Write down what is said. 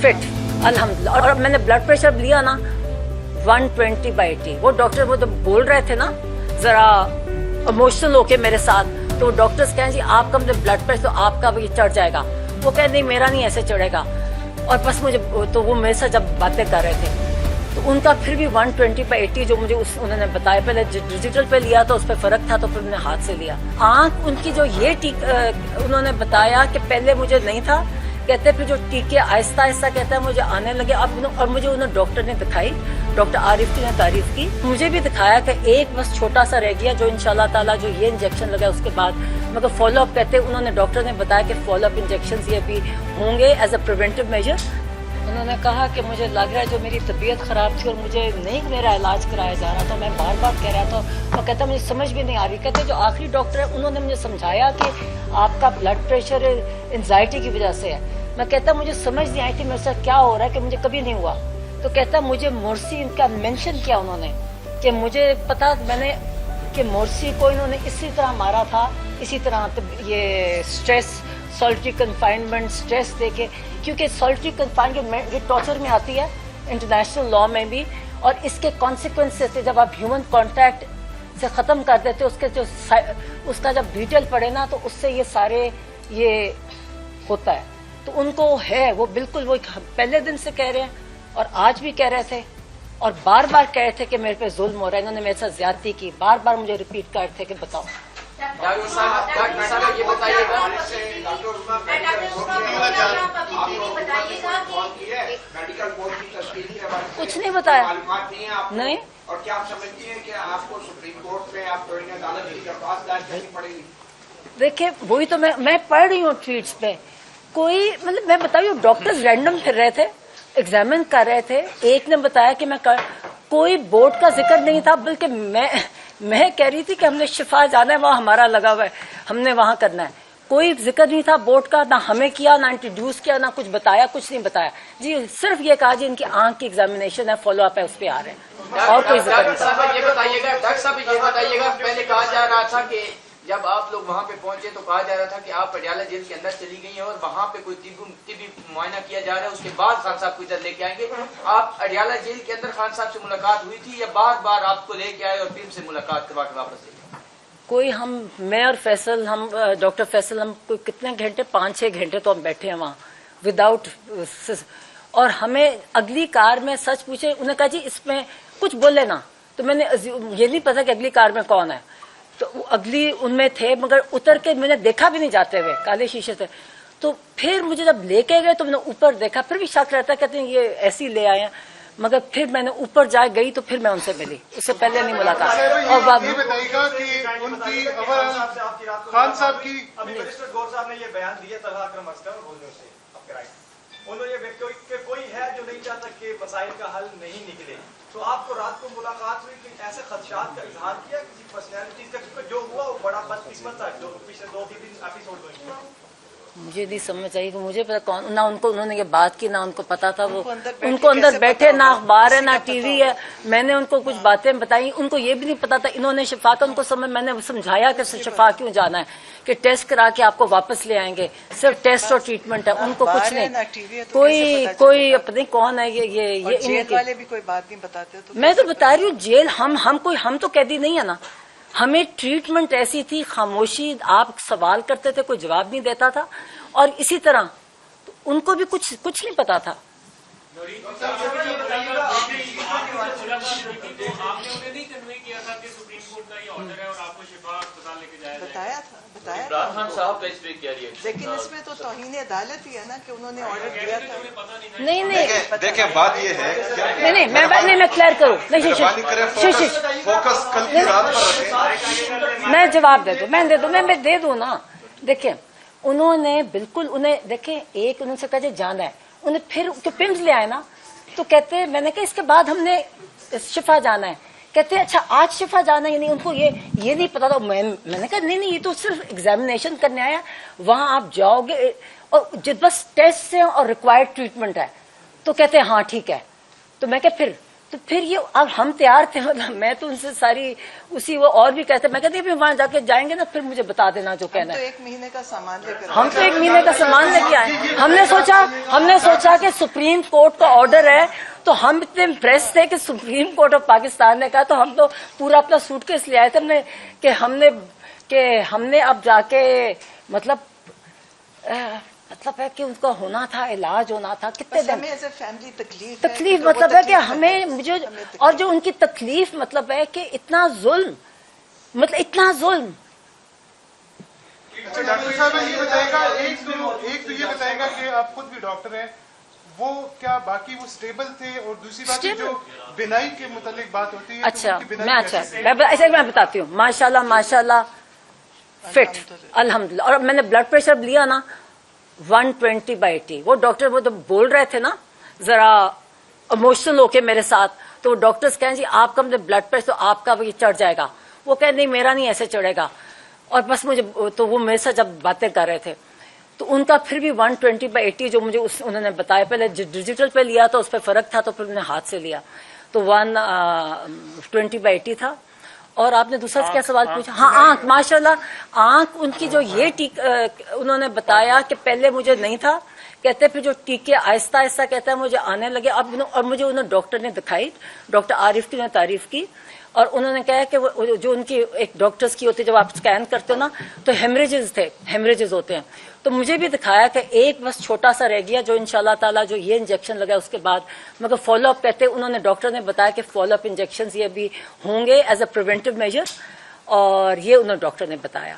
Fit अल्हम्दुलिल्लाह। और मैंने ब्लड प्रेशर लिया ना 120/80। वो डॉक्टर वो तो बोल रहे थे ना जरा इमोशनल होके मेरे साथ, तो डॉक्टर्स कहें जी आपका मतलब ब्लड प्रेशर तो आपका भी चढ़ जाएगा, वो कहे नहीं मेरा नहीं ऐसे चढ़ेगा। और बस मुझे तो वो मेरे साथ जब बातें कर रहे थे तो उनका फिर भी 120/80 जो मुझे उन्होंने बताया, पहले डिजिटल पे लिया तो उस पर फर्क था तो फिर मैंने हाथ से लिया। आंख उनकी जो ये उन्होंने बताया कि पहले मुझे नहीं था, कहते फिर जो टीके आहिस्ता आहिस्ता कहता है मुझे आने लगे। अब और मुझे उन्होंने डॉक्टर ने दिखाई, डॉक्टर आरिफ ने तारीफ की, मुझे भी दिखाया कि एक बस छोटा सा रह गया जो इंशाल्लाह ताला जो ये इंजेक्शन लगा उसके बाद मगर फॉलो अप कहते उन्होंने डॉक्टर ने बताया कि फॉलो अप इंजेक्शन ये भी होंगे एज अ प्रिवेंटिव मेजर। उन्होंने कहा कि मुझे लग रहा है जो मेरी तबीयत ख़राब थी और मुझे नहीं मेरा इलाज कराया जा रहा था, मैं बार बार कह रहा था और कहता मुझे समझ भी नहीं आ रही। कहते जो आखिरी डॉक्टर है उन्होंने मुझे समझाया कि आपका ब्लड प्रेशर एंजाइटी की वजह से है। मैं कहता मुझे समझ नहीं आई थी मेरे साथ क्या हो रहा है कि मुझे कभी नहीं हुआ। तो कहता मुझे मोर्सी इनका मेंशन किया उन्होंने कि मुझे पता मैंने कि मोर्सी को इन्होंने इसी तरह मारा था, इसी तरह ये स्ट्रेस सॉलिटरी कन्फाइनमेंट स्ट्रेस देके, क्योंकि सॉलिटरी कन्फाइनमेंट ये टॉर्चर में आती है इंटरनेशनल लॉ में भी, और इसके कॉन्सिक्वेंसेस जब आप ह्यूमन कांटेक्ट से ख़त्म कर देते उसके जो उसका जब डिटेल पड़े ना तो उससे ये सारे ये होता है। तो उनको है वो बिल्कुल वो पहले दिन से कह रहे हैं और आज भी कह रहे थे और बार बार कह रहे थे कि मेरे पे जुल्म हो रहा है, इन्होंने मेरे साथ ज्यादती की, बार बार मुझे रिपीट कर रहे थे कि बताओ। डॉक्टर साहब ये बताइएगा, कुछ नहीं बताया नहीं। और क्या आप समझती हैं कि आपको सुप्रीम कोर्ट में आप तौहीन अदालत की दरख्वास्त दायर करनी पड़ेगी? देखिए वही तो मैं पढ़ रही हूँ ट्वीट्स पे, कोई मतलब मैं बताऊँ डॉक्टर्स रैंडम फिर रहे थे, एग्जामिन कर रहे थे, एक ने बताया कि कोई बोर्ड का जिक्र नहीं था, बल्कि मैं कह रही थी कि हमने शिफा जाना है, वहाँ हमारा लगा हुआ है, हमने वहाँ करना है। कोई जिक्र नहीं था बोर्ड का, ना हमें किया, ना इंट्रोड्यूस किया, ना कुछ बताया, कुछ नहीं बताया जी। सिर्फ ये कहा जी इनकी आंख की एग्जामिनेशन है, फॉलो अप है, उस पर आ रहे हैं और कोई जिक्र नहीं था। डॉक्टर साहब ये बताइएगा, पहले कहा जा रहा था कि जब आप लोग वहाँ पे पहुंचे तो कहा जा रहा था कि आप पटियाला जेल के अंदर चली गई हैं और वहाँ पे कोई तिब्बी मुआयना किया जा रहा है, उसके बाद खान साहब को इधर लेके आएंगे। आप पटियाला जेल के अंदर खान साहब से मुलाकात हुई थी या बार बार आपको लेके आए और फिर से मुलाकात करवा के वापस ले गए? कोई मैं और फैसल, हम डॉक्टर फैसल, हम कोई कितने घंटे 5-6 घंटे तो हम बैठे हैं वहाँ विदाउट, और हमें अगली कार में सच पूछे, उन्होंने कहा जी इसमें कुछ बोले ना, तो मैंने ये नहीं पता कि अगली कार में कौन है, तो अगली उनमें थे मगर उतर के मैंने देखा भी नहीं जाते हुए, काले शीशे से। तो फिर मुझे जब लेके गए तो मैंने ऊपर देखा, फिर भी शक रहता, कहते हैं ये ऐसे ही ले आए हैं, मगर फिर मैंने ऊपर जा गई तो फिर मैं उनसे मिली, उससे पहले नहीं मुलाकात। और बाद ये बताइएगा कि उनकी खान साहब की गौर साहब ने ये बयान दिया तलहा अकरम अस्कर बोलने से उन्होंने ये कोई है जो नहीं चाहता कि मसाइल का हल नहीं निकले, तो आपको रात को मुलाकात हुई कि ऐसे खदशात का इजहार किया किसी पर्सनैलिटी का, क्योंकि जो हुआ वो बड़ा बदकिस्मत था, जो पिछले 2-3 एपिसोड हुए। मुझे नहीं समझ आई कि मुझे पता कौन ना उनको, उन्होंने ये बात की ना उनको पता था, वो उनको अंदर बैठे ना अखबार है ना टीवी है, मैंने उनको कुछ बातें बताई, उनको ये भी नहीं पता था। इन्होंने शिफा का उनको मैंने समझाया कि शिफा क्यों जाना है, कि टेस्ट करा के आपको वापस ले आएंगे, सिर्फ टेस्ट और ट्रीटमेंट है, उनको कुछ नहीं, कोई अपने कौन है ये जेल वाले भी कोई बात नहीं बताते। तो मैं तो बता रही हूँ जेल हम तो कैदी नहीं है ना, हमें ट्रीटमेंट ऐसी थी, खामोशी, आप सवाल करते थे कोई जवाब नहीं देता था, और इसी तरह तो उनको भी कुछ नहीं पता था। बताया खान साहब का इस पे क्या रिएक्शन? लेकिन इसमें तो तौहीन अदालत ही है ना कि उन्होंने ऑर्डर दिया था। नहीं देखिए बात ये है, नहीं मैं क्लियर करूँ, नहीं फोकस कल की रात पर रखें। मैं जवाब दे दूं, मैं दे दूं ना। देखिए उन्होंने बिल्कुल, उन्हें देखें एक उन्होंने कहा जाना है, उन्हें फिर पिम्स ले आए ना, तो कहते मैंने कहा इसके बाद हमने शिफा जाना है, कहते अच्छा आज शिफा जाना है, यानी उनको ये नहीं पता था। मैंने कहा नहीं ये तो सिर्फ एग्जामिनेशन करने आया, वहां आप जाओगे और बस टेस्ट से और रिक्वायर्ड ट्रीटमेंट है, तो कहते हैं हाँ ठीक है। तो मैं क्या फिर तो फिर ये अब हम तैयार थे, मतलब मैं तो उनसे सारी उसी वो और भी कहते, मैं कहती फिर वहां जाके जाएंगे ना, फिर मुझे बता देना जो कहना तो है। 1 महीने का सामान लेकर हम तो 1 महीने का सामान लेके आए। हमने सोचा कि सुप्रीम कोर्ट का ऑर्डर है, तो हम इतने इम्प्रेस थे कि सुप्रीम कोर्ट ऑफ पाकिस्तान ने कहा, तो हम तो पूरा अपना सूटकेस ले आए थे कि हमने अब जाके मतलब है कि उनका होना था, इलाज होना था। कितने दिन हमें एज ए फैमिली तकलीफ मतलब है कि हमें मुझे और जो उनकी तकलीफ मतलब है कि इतना जुल्म, मतलब इतना जुल्म। अच्छा डॉक्टर साहब ये बताएगा, एक तो ये बताएगा कि आप खुद भी डॉक्टर हैं, वो क्या बाकी वो स्टेबल थे, और दूसरी बात जो बिनाई के मुतालिक बात होती है। अच्छा तो मैं ऐसे मैं बताती हूँ, माशाल्लाह फिट अल्हम्दुलिल्लाह। और मैंने ब्लड प्रेशर लिया ना 120/80। वो डॉक्टर वो तो बोल रहे थे ना जरा इमोशनल होके मेरे साथ, तो डॉक्टर्स कहें जी आपका ब्लड प्रेशर तो आपका भी चढ़ जाएगा। वो कहे नहीं मेरा नहीं ऐसे चढ़ेगा। और बस मुझे तो वो मेरे साथ जब बातें कर रहे थे तो उनका फिर भी 120/80 जो मुझे उन्होंने बताया, पहले डिजिटल पे लिया तो उस पर फर्क था, तो फिर मैंने हाथ से लिया तो 120/80 था। और आपने दूसरा क्या सवाल पूछा? हाँ आंख, माशाल्लाह आंख उनकी जो ये उन्होंने बताया कि पहले मुझे नहीं था, कहते फिर जो टीके आहिस्ता आहिस्ता कहते हैं मुझे आने लगे। अब और मुझे उन्होंने डॉक्टर ने दिखाई, डॉक्टर आरिफ की ने तारीफ की, और उन्होंने कहा कि वो जो उनकी एक डॉक्टर्स की होती है, जब आप स्कैन करते हो ना तो हेमरेजेस होते हैं। तो मुझे भी दिखाया कि एक बस छोटा सा रह गया जो इंशाल्लाह ताला जो ये इंजेक्शन लगा उसके बाद मगर फॉलोअप कहते हैं, उन्होंने डॉक्टर ने बताया कि फॉलोअप इंजेक्शन ये भी होंगे एज अ प्रिवेंटिव मेजर, और ये उन्होंने डॉक्टर ने बताया।